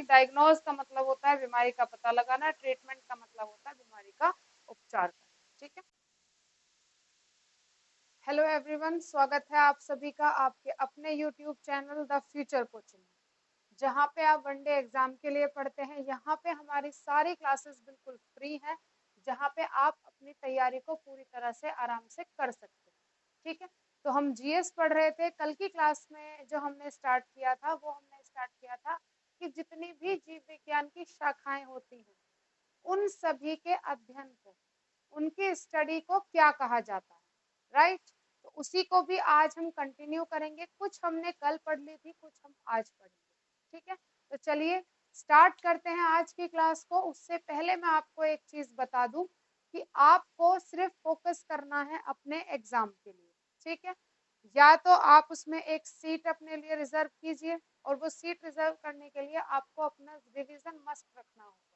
Diagnose का मतलब होता है बीमारी का पता लगाना, ट्रीटमेंट का मतलब होता है बीमारी का उपचार करना। ठीक है, हेलो एवरीवन, स्वागत है आप सभी का आपके अपने YouTube channel the future coaching, जहाँ पे आप वनडे एग्जाम के लिए पढ़ते हैं। यहाँ पे हमारी सारी क्लासेस बिल्कुल फ्री हैं, जहाँ पे आप अपनी तैयारी को पूरी तरह से आराम से कर सकते हैं। ठीक है, तो हम जीएस पढ़ रहे थे। कल की क्लास में जो हमने स्टार्ट किया था वो हमने स्टार्ट किया था कि जितनी भी जीव विज्ञान की शाखाएं होती हैं उन सभी के अध्ययन को, उनकी स्टडी को क्या कहा जाता है, राइट। तो उसी को भी आज हम कंटिन्यू करेंगे। कुछ हमने कल पढ़ ली थी, कुछ हम आज पढ़ेंगे। ठीक है, तो चलिए स्टार्ट करते हैं आज की क्लास को। उससे पहले मैं आपको एक चीज बता दूं कि आपको सिर्फ फोकस करना है अपने एग्जाम के लिए। ठीक है, या तो आप उसमें एक सीट अपने लिए रिजर्व कीजिए, और वो सीट रिजर्व करने के लिए आपको अपना रिवीजन मस्ट रखना होगा,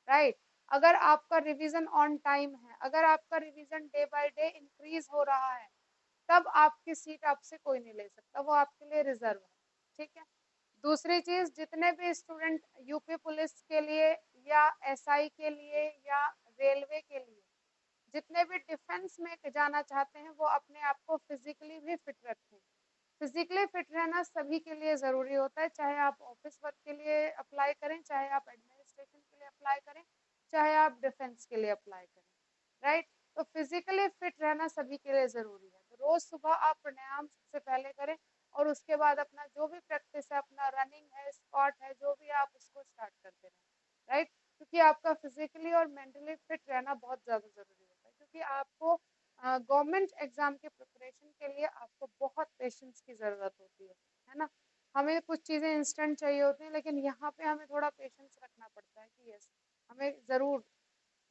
राइट। अगर आपका रिवीजन ऑन टाइम है, अगर आपका revision day by day increase हो रहा है, तब आपकी सीट आपसे कोई नहीं ले सकता, वो आपके लिए रिजर्व है। ठीक है, दूसरी चीज, जितने भी स्टूडेंट यूपी पुलिस के लिए या एसआई के लिए या रेलवे के लिए, जितने भी डिफेंस में जाना चाहते हैं, वो अपने आप को फिजिकली भी फिट रखें। फिजिकली फिट रहना सभी के लिए जरूरी होता है, चाहे आप ऑफिस वर्क के लिए अप्लाई करें, चाहे आप एडमिनिस्ट्रेशन के लिए अप्लाई करें, चाहे आप डिफेंस के लिए अप्लाई करें, राइट। तो फिजिकली फिट रहना सभी के लिए जरूरी है। तो रोज सुबह आप प्राणायाम सबसे पहले करें, और उसके बाद अपना जो भी प्रैक्टिस है, अपना रनिंग है, स्क्वाट है, जो भी आप उसको स्टार्ट करते रहें, राइट। क्योंकि आपका फिजिकली और मेंटली फिट रहना बहुत ज्यादा जरूरी होता है, क्योंकि आपको गवर्नमेंट एग्जाम के प्रिपरेशन के लिए आपको बहुत पेशेंस की जरूरत होती है ना। हमें कुछ चीजें इंस्टेंट चाहिए होती हैं, लेकिन यहाँ पे हमें थोड़ा पेशेंस रखना पड़ता है कि यस, हमें जरूर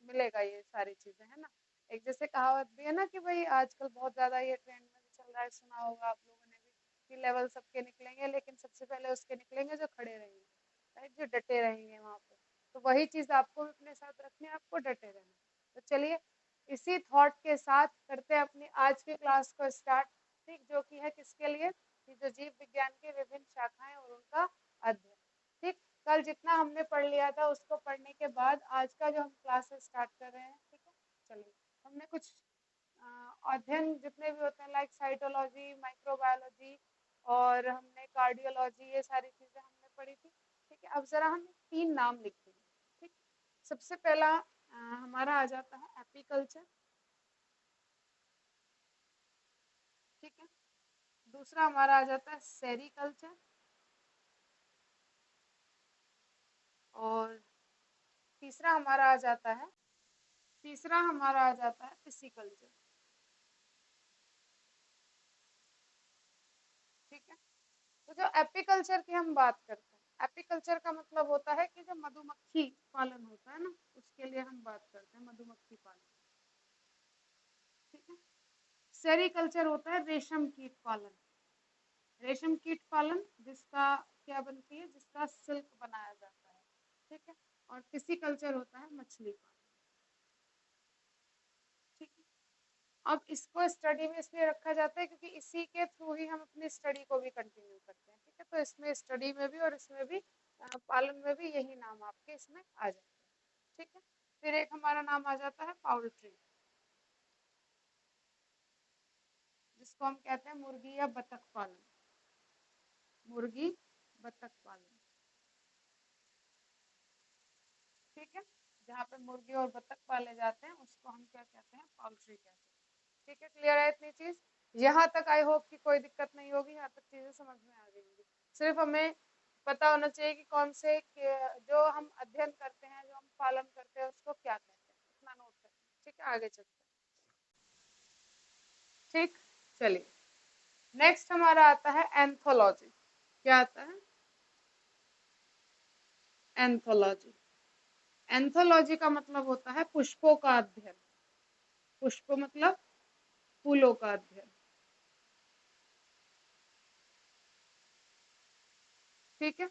मिलेगा ये सारी चीजें, है ना। एक जैसे कहावत भी है ना कि भाई आजकल बहुत ज्यादा ये ट्रेंड में भी चल रहा है, सुना होगा आप लोगों ने भी, कि लेवल सबके निकलेंगे, लेकिन सबसे पहले उसके निकलेंगे जो खड़े रहेंगे, राइट, जो डटे रहेंगे वहां पे। तो वही चीज आपको अपने साथ रखनी है, आपको डटे रहना। तो चलिए इसी थॉट के साथ करते हैं अपनी आज की क्लास को स्टार्ट। ठीक, जो कि है किसके लिए, कि जो जीव विज्ञान की विभिन्न शाखाएं और उनका अध्ययन। ठीक, कल जितना हमने पढ़ लिया था उसको पढ़ने के बाद आज का जो हम क्लास स्टार्ट कर रहे हैं, ठीक है। चलिए, हमने कुछ अध्ययन जितने भी होते हैं लाइक साइटोलॉजी, माइक्रोबायोलॉजी, और हमने कार्डियोलॉजी, ये सारी चीजें हमने पढ़ी थी। ठीक है, अब जरा हम 3 नाम लिखेंगे। ठीक, सबसे पहला हमारा आ जाता है एपीकल्चर। ठीक है, दूसरा हमारा आ जाता है सेरीकल्चर, और तीसरा हमारा आ जाता है पिसिकल्चर। ठीक है, तो जो एपीकल्चर की हम बात करते हैं, एपीकल्चर का मतलब होता है कि जो मधुमक्खी पालन होता है ना, उसके लिए हम बात करते हैं, मधुमक्खी पालन। ठीक है, सेरीकल्चर होता है रेशम कीट पालन, रेशम कीट पालन जिसका क्या बनती है, जिसका सिल्क बनाया जाता है। ठीक है, और पिसिकल्चर होता है मछली पालन। ठीक है, अब इसको स्टडी में इसलिए रखा जाता है क्योंकि इसी के थ्रू ही हम अपनी स्टडी को भी कंटिन्यू करते हैं। ठीक है, तो इसमें स्टडी में भी और इसमें भी पालन में भी यही नाम आपके इसमें आ जाते हैं। ठीक है, फिर एक हमारा नाम आ जाता है पाउल्ट्री, जिसको हम कहते हैं मुर्गी या बतख पालन, मुर्गी बतख पालन। ठीक है, जहाँ पे मुर्गी और बतख पाले जाते हैं उसको हम क्या कहते हैं, पाउल्ट्री कहते हैं। ठीक है, क्लियर है इतनी चीज। यहाँ तक आई होप कि कोई दिक्कत नहीं होगी, यहाँ तक चीजें समझ में आ जाएंगी। सिर्फ हमें पता होना चाहिए कि कौन से जो हम अध्ययन करते हैं, जो हम पालन करते हैं, उसको क्या कहते हैं, इतना नोट करते हैं। ठीक है, आगे चलते हैं। ठीक, चलिए नेक्स्ट हमारा आता है एंथोलॉजी। क्या आता है, एंथोलॉजी। एंथोलॉजी का मतलब होता है पुष्पों का अध्ययन। पुष्प मतलब फूलों का अध्ययन। ठीक है,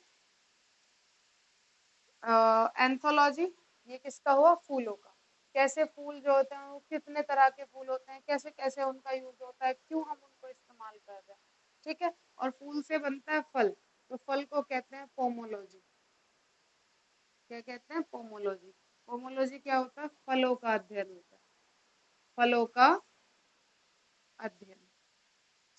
एंथोलॉजी ये किसका हुआ, फूलों का। कैसे फूल जो होते हैं वो कितने तरह के फूल होते हैं, कैसे कैसे उनका यूज होता है, क्यों हम उनको इस्तेमाल कर रहे हैं। ठीक है, और फूल से बनता है फल, तो फल को कहते हैं पोमोलॉजी। क्या कहते हैं? पोमोलॉजी। पोमोलॉजी क्या होता है? फलों का अध्ययन होता है, फलों का अध्ययन।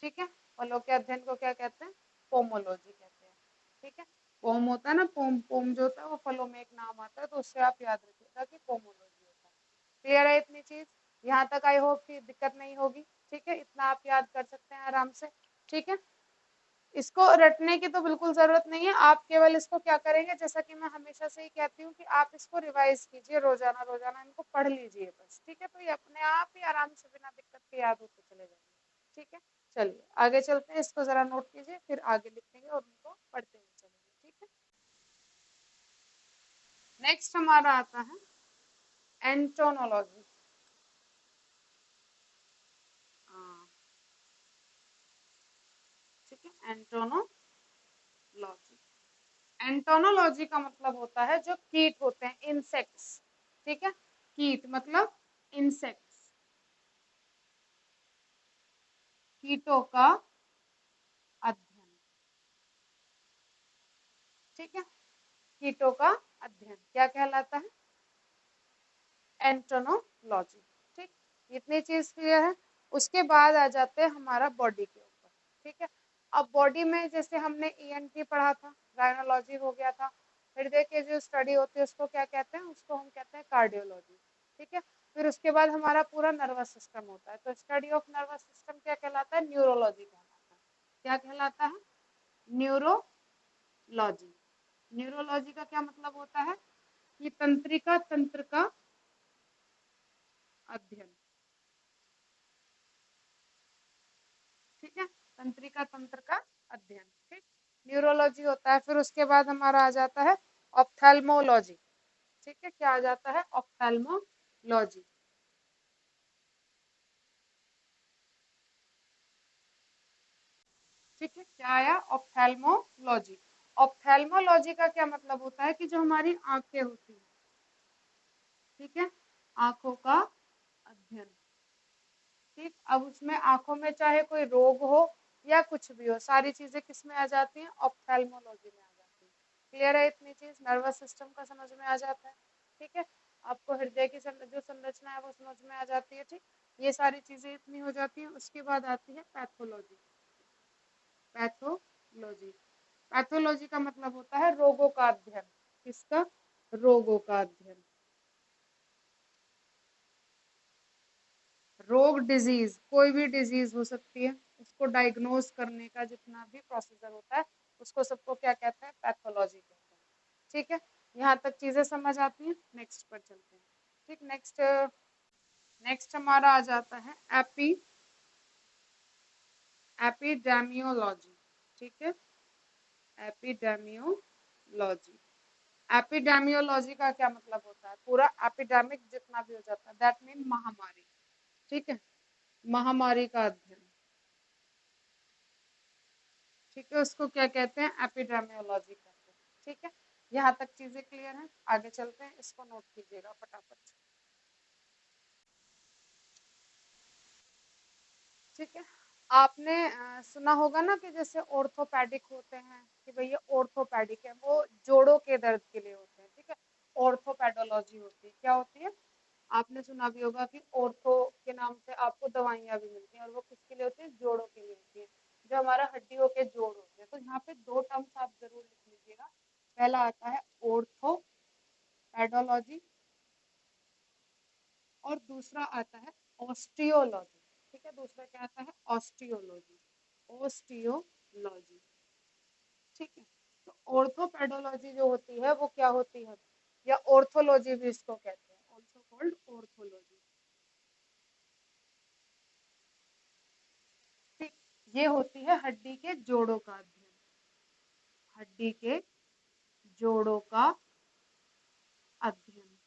ठीक है, फलों के अध्ययन को क्या कहते हैं? पोमोलॉजी कहते हैं। ठीक है, पोम होता है ना, पोम, पोम जो होता है वो फलों में एक नाम आता है, तो उससे आप याद रखिएगा कि पोमोलॉजी होता है। क्लियर है इतनी चीज? यहाँ तक आई होप कि दिक्कत नहीं होगी। ठीक है, इतना आप याद कर सकते हैं आराम से। ठीक है, इसको रटने की तो बिल्कुल जरूरत नहीं है, आप केवल इसको क्या करेंगे, जैसा कि मैं हमेशा से ही कहती हूँ कि आप इसको रिवाइज कीजिए, रोजाना रोजाना इनको पढ़ लीजिए बस। ठीक है, तो ये अपने आप ही आराम से बिना दिक्कत के याद होते चले जाएंगे। ठीक है, चलिए आगे चलते हैं, इसको जरा नोट कीजिए, फिर आगे लिखेंगे और उनको पढ़ते हुए चलेंगे। ठीक है, नेक्स्ट हमारा आता है एंटोनोलॉजी। ठीक है, एंटोनोलॉजी। एंटोनोलॉजी का मतलब होता है जो कीट होते हैं, इंसेक्ट्स। ठीक है, कीट मतलब इंसेक्ट्स, कीटों का अध्ययन। ठीक है, कीटों का अध्ययन क्या कहलाता है? एंटोनोलॉजी। ठीक, इतनी चीज क्लियर है। उसके बाद आ जाते हैं हमारा बॉडी के ऊपर। ठीक है, अब बॉडी में जैसे हमने ईएनटी पढ़ा था, गायनोलॉजी हो गया था, हृदय की जो स्टडी होती है उसको क्या कहते हैं? उसको हम कहते हैं कार्डियोलॉजी। ठीक है, फिर उसके बाद हमारा पूरा नर्वस सिस्टम होता है, तो स्टडी ऑफ नर्वस सिस्टम क्या कहलाता है? न्यूरोलॉजी कहलाता है। क्या कहलाता है? न्यूरोलॉजी। न्यूरोलॉजी का क्या मतलब होता है? कि तंत्रिका तंत्र का अध्ययन। ठीक है, तंत्रिका तंत्र का अध्ययन। ठीक, न्यूरोलॉजी होता है। फिर उसके बाद हमारा आ जाता है ऑप्थेल्मोलॉजी। ठीक है, क्या आ जाता है? ऑप्थेल्मोलॉजी। ठीक है, क्या आया? ऑप्थेल्मोलॉजी। ऑप्थेल्मोलॉजी का क्या मतलब होता है? कि जो हमारी आंखें होती हैं, ठीक है, आंखों का अध्ययन। ठीक, अब उसमें आंखों में चाहे कोई रोग हो या कुछ भी हो, सारी चीजें किस में आ जाती हैं? ऑप्थेल्मोलॉजी में आ जाती है। क्लियर है इतनी चीज? नर्वस सिस्टम का समझ में आ जाता है। ठीक है, आपको हृदय की जो संरचना है वो समझ में आ जाती है। ठीक, ये सारी चीजें इतनी हो जाती हैं। उसके बाद आती है पैथोलॉजी। पैथोलॉजी, पैथोलॉजी का मतलब होता है रोगों का अध्ययन। किसका? रोगों का अध्ययन। रोग, डिजीज, कोई भी डिजीज हो सकती है, उसको डायग्नोज करने का जितना भी प्रोसीजर होता है उसको सबको क्या कहते हैं? पैथोलॉजी कहते हैं। ठीक है, यहाँ तक चीजें समझ आती हैं। नेक्स्ट पर चलते हैं। ठीक, नेक्स्ट, नेक्स्ट हमारा आ जाता है एपिडेमियोलॉजी। ठीक है, एपिडेमियोलॉजी। एपिडेमियोलॉजी का क्या मतलब होता है? पूरा एपिडेमिक जितना भी हो जाता है, दैट मीन महामारी। ठीक है, महामारी का अध्ययन। ठीक है, उसको क्या कहते हैं? एपिडेमियोलॉजी कहते हैं। ठीक है, यहाँ तक चीजें क्लियर हैं। आगे चलते हैं, इसको नोट कीजिएगा फटाफट। ठीक है, आपने सुना होगा ना कि जैसे ऑर्थोपेडिक होते हैं, कि भैया ऑर्थोपेडिक है, वो जोड़ों के दर्द के लिए होते हैं। ठीक है, ऑर्थोपेडोलॉजी होती है, क्या होती है? आपने सुना भी होगा कि ऑर्थो के नाम से आपको दवाइयां भी मिलती हैं, और वो किसके लिए होती है? जोड़ों के लिए होती है, जो हमारा हड्डियों के जोड़ होते हैं। तो यहाँ पे दो टर्म्स आप जरूर लिख लीजिएगा। पहला आता है ऑर्थोपेडोलॉजी और दूसरा आता है ऑस्टियोलॉजी। ठीक है, दूसरा क्या आता है? Osteology, osteology. ठीक है, तो ऑर्थोपेडोलॉजी जो होती है वो क्या होती है? या ऑर्थोलॉजी भी इसको कहते हैं, ऑल्सो कॉल्ड ऑर्थोलॉजी। ठीक, ये होती है हड्डी के जोड़ों का अध्ययन, हड्डी के जोड़ों का अध्ययन।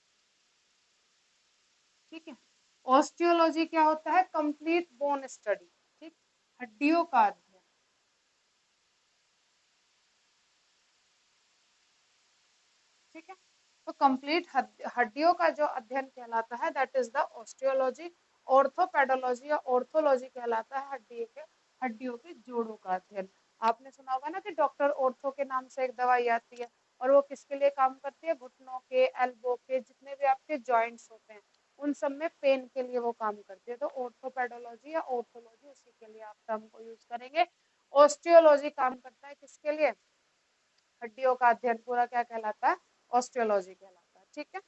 ठीक है, ऑस्टियोलॉजी क्या होता है? Complete bone study. ठीक, हड्डियों का अध्ययन। ठीक है, तो कंप्लीट हड्डियों का जो अध्ययन कहलाता है, दैट इज द ऑस्टियोलॉजी। ऑर्थोपेडोलॉजी या ऑर्थोलॉजी कहलाता है हड्डियों के जोड़ों का अध्ययन। आपने सुना होगा ना कि डॉक्टर ऑर्थो के नाम से एक दवाई आती है, और वो किसके लिए काम करती है? घुटनों के, एल्बो के, जितने भी आपके जॉइंट्स होते हैं उन सब में पेन के लिए वो काम करती है। तो ऑर्थोपेडोलॉजी या ऑर्थोलॉजी, उसी के लिए आप टर्म को यूज करेंगे। ऑस्टियोलॉजी काम करता है किसके लिए? हड्डियों का अध्ययन पूरा क्या कहलाता है? ऑस्टियोलॉजी कहलाता है। ठीक है,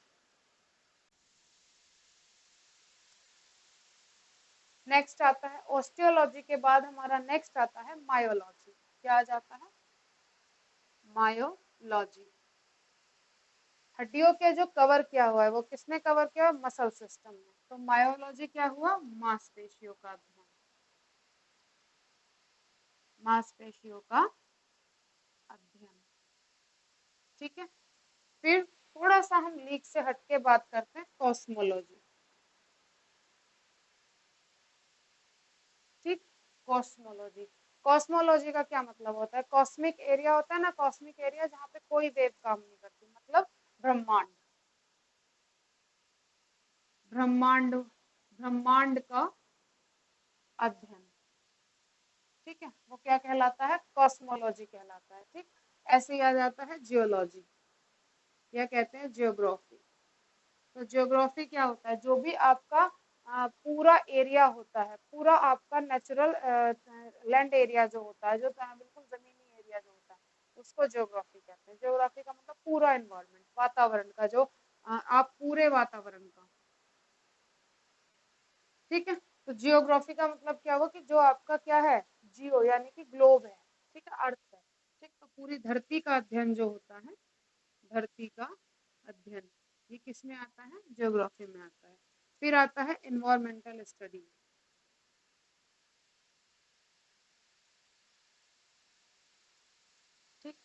नेक्स्ट आता है ऑस्टियोलॉजी के बाद हमारा नेक्स्ट आता है मायोलॉजी। क्या आ जाता है? मायोलॉजी। हड्डियों के जो कवर किया हुआ है वो किसने कवर किया? मसल सिस्टम ने। तो मायोलॉजी क्या हुआ? मांसपेशियों का अध्ययन, मांसपेशियों का अध्ययन। ठीक है, फिर थोड़ा सा हम लीक से हटके बात करते हैं कॉस्मोलॉजी। ठीक, कॉस्मोलॉजी। कॉस्मोलॉजी का क्या मतलब होता है? कॉस्मिक एरिया होता है ना, कॉस्मिक एरिया जहाँ पे कोई वेव काम नहीं करती, मतलब ब्रह्मांड। ब्रह्मांड, ब्रह्मांड का अध्ययन। ठीक है, वो क्या कहलाता है? कॉस्मोलॉजी कहलाता है। ठीक, ऐसे ही आ जाता है जियोलॉजी, या कहते हैं जियोग्राफी। तो जियोग्राफी क्या होता है? जो भी आपका पूरा एरिया होता है, पूरा आपका नेचुरल लैंड एरिया जो होता है, जो बिल्कुल जमीनी एरिया जो होता है, उसको जियोग्राफी कहते हैं। जियोग्राफी का मतलब पूरा एनवायरनमेंट, वातावरण का, जो आप पूरे वातावरण का। ठीक है, तो जियोग्राफी का मतलब क्या हुआ? कि जो आपका क्या है? जियो यानी कि ग्लोब है। ठीक है, अर्थ है। ठीक, तो पूरी धरती का अध्ययन जो होता है, धरती का अध्ययन, ये किस में आता है? ज्योग्राफी में आता है। फिर आता है इन्वायरमेंटल स्टडी। ठीक,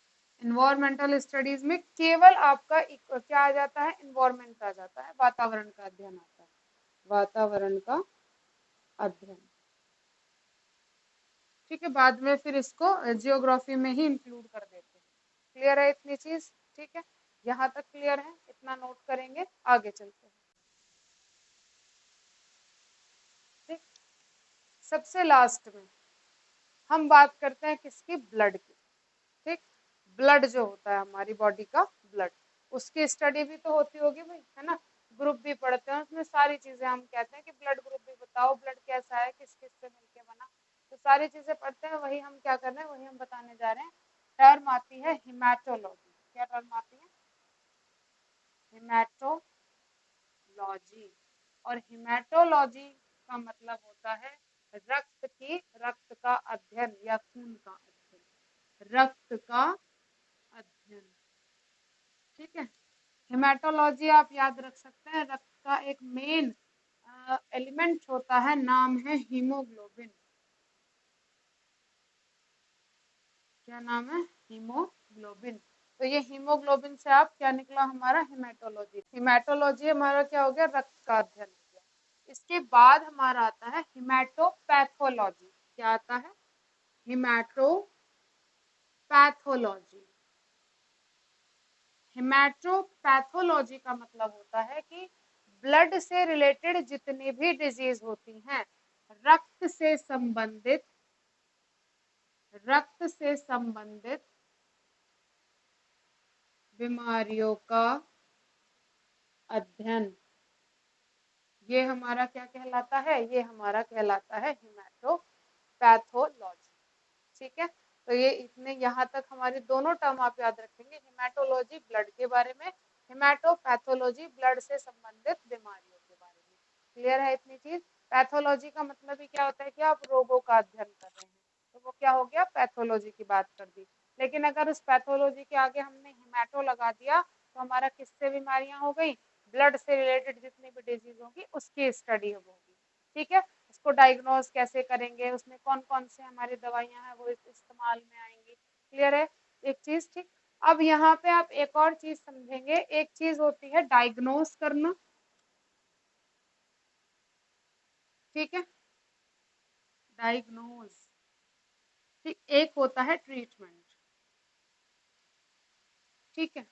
इन्वायरमेंटल स्टडीज में केवल आपका क्या आ जाता है? इन्वायरमेंट आ जाता है, वातावरण का अध्ययन आता है, वातावरण का अध्ययन। ठीक है, बाद में फिर इसको जियोग्राफी में ही इंक्लूड कर देते हैं। क्लियर है इतनी चीज? ठीक है, यहाँ तक क्लियर है? इतना नोट करेंगे, आगे चलते हैं। ठीक, सबसे लास्ट में हम बात करते हैं किसकी? ब्लड की। ठीक, ब्लड जो होता है हमारी बॉडी का, ब्लड, उसकी स्टडी भी तो होती होगी भाई, है ना? ग्रुप भी पढ़ते हैं, उसमें सारी चीजें हम कहते हैं कि ब्लड ग्रुप भी बताओ, ब्लड कैसा है, किस किस से मिलके बना, तो सारी चीजें पढ़ते हैं। वही हम क्या कर रहे हैं? वही हम बताने जा रहे हैं। टर्म आती है हिमेटोलॉजी। क्या टर्म आती है? हिमेटोलॉजी। और हिमेटोलॉजी का मतलब होता है रक्त की, रक्त का अध्ययन या खून का अध्ययन, रक्त का अध्ययन। ठीक है, हेमाटोलॉजी आप याद रख सकते हैं। रक्त का एक मेन एलिमेंट होता है, नाम है हीमोग्लोबिन। क्या नाम है? हीमोग्लोबिन। तो ये हीमोग्लोबिन से आप क्या निकला हमारा? हेमाटोलॉजी। हेमाटोलॉजी हमारा क्या हो गया? रक्त का अध्ययन हो गया। इसके बाद हमारा आता है हिमेटोपैथोलॉजी। क्या आता है? हिमेटोपैथोलॉजी। हिमेटोपैथोलॉजी का मतलब होता है कि ब्लड से रिलेटेड जितनी भी डिजीज होती हैं, रक्त से संबंधित, रक्त से संबंधित बीमारियों का अध्ययन, ये हमारा क्या कहलाता है? ये हमारा कहलाता है हिमेटोपैथोलॉजी। ठीक है, तो ये इतने यहाँ तक हमारे दोनों टर्म आप याद रखेंगे। हिमेटोलॉजी ब्लड के बारे में, हिमेटोपैथोलॉजी ब्लड से संबंधित बीमारियों के बारे में। क्लियर है इतनी चीज? पैथोलॉजी का मतलब ही क्या होता है? कि आप रोगों का अध्ययन कर रहे हैं, तो वो क्या हो गया? पैथोलॉजी की बात कर दी। लेकिन अगर उस पैथोलॉजी के आगे हमने हिमेटो लगा दिया तो हमारा किससे बीमारियां हो गई? ब्लड से रिलेटेड जितनी भी डिजीज होगी उसकी स्टडी होगी। ठीक है, उसको डायग्नोज कैसे करेंगे, उसमें कौन कौन से हमारी दवाइयां हैं वो इस्तेमाल में आएंगी। क्लियर है एक चीज? ठीक, अब यहाँ पे आप एक और चीज समझेंगे। एक चीज होती है डायग्नोज करना, ठीक है, डायग्नोज। ठीक, एक होता है ट्रीटमेंट। ठीक है,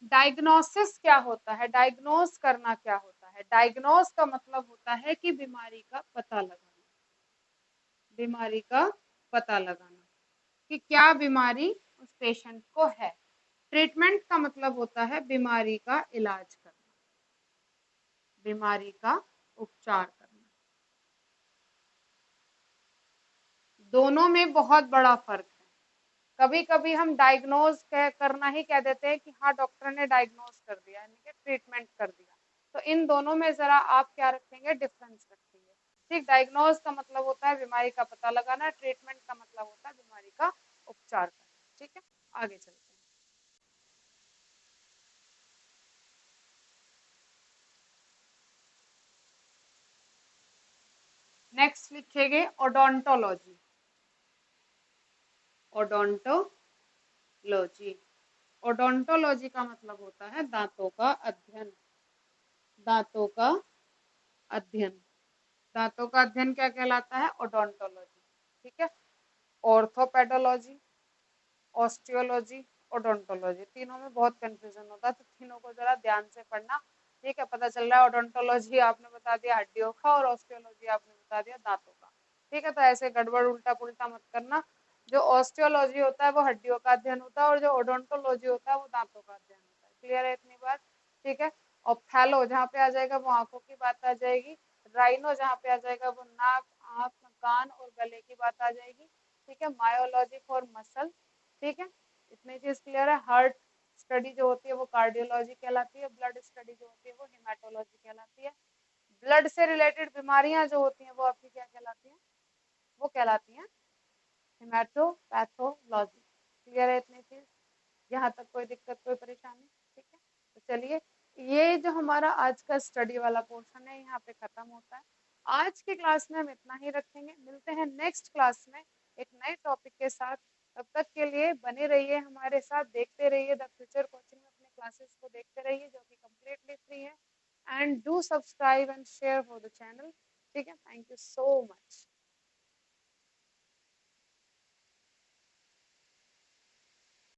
डायग्नोसिस क्या होता है? डायग्नोज करना क्या होता है? डायग्नोज का मतलब होता है कि बीमारी का पता लगाना, बीमारी का पता लगाना कि क्या बीमारी उस पेशेंट को है। ट्रीटमेंट का मतलब होता है बीमारी का इलाज करना, बीमारी का उपचार करना। दोनों में बहुत बड़ा फर्क है। कभी कभी हम डायग्नोज करना ही कह देते हैं कि हाँ डॉक्टर ने डायग्नोज कर दिया, यानी कि ट्रीटमेंट कर दिया। तो इन दोनों में जरा आप क्या रखेंगे, डिफरेंस रखेंगे। ठीक, डायग्नोज का मतलब होता है बीमारी का पता लगाना, ट्रीटमेंट का मतलब होता है बीमारी का उपचार करना। ठीक है, आगे चलते हैं। नेक्स्ट लिखेंगे ओडोंटोलॉजी। ओडोंटोलॉजी, ओडोंटोलॉजी का मतलब होता है दांतों का अध्ययन, दांतों का अध्ययन। दांतों का अध्ययन क्या कहलाता है, ओडोंटोलॉजी। ठीक है, ऑर्थोपेडोलॉजी, ऑस्टियोलॉजी, ओडोंटोलॉजी, तीनों में बहुत कंफ्यूजन होता है, तो तीनों को जरा ध्यान से पढ़ना। ठीक है, पता चल रहा है ओडोंटोलॉजी आपने बता दिया हड्डियों का और ऑस्टियोलॉजी आपने बता दिया दांतों का। ठीक है, तो ऐसे गड़बड़ उल्टा पुल्टा मत करना। जो ऑस्टियोलॉजी होता है वो हड्डियों का अध्ययन होता है और जो ओडोंटोलॉजी होता है वो दांतों का अध्ययन होता है। क्लियर है इतनी बात? ठीक है, और फैलो जहाँ पे आ जाएगा वो आंखों की बात आ जाएगी, राइनो जहाँ पे आ जाएगा वो नाक, आंख, कान और गले की बात आ जाएगी। ठीक है, मायोलॉजी फॉर मसल। ठीक है, इतनी चीज क्लियर है। हार्ट स्टडी जो होती है वो कार्डियोलॉजी कहलाती है, ब्लड स्टडी जो होती है वो हेमाटोलॉजी कहलाती है। ब्लड से रिलेटेड बीमारियां जो होती हैं वो आपकी क्या कहलाती हैं, वो कहलाती हैं हेमाटोपैथोलॉजी। क्लियर है इतनी चीज? यहाँ तक कोई दिक्कत कोई परेशानी? ठीक है, तो चलिए ये जो हमारा आज का स्टडी वाला पोर्शन है यहाँ पे खत्म होता है। आज की क्लास में हम इतना ही रखेंगे, मिलते हैं नेक्स्ट क्लास में एक नए टॉपिक के साथ। तब तक के लिए बने रहिए हमारे साथ, देखते रहिए द फ्यूचर कोचिंग में, अपने क्लासेस को देखते रहिए जो कि कम्प्लीटली फ्री है। And do subscribe and share for the channel. ठीक है, थैंक यू सो मच।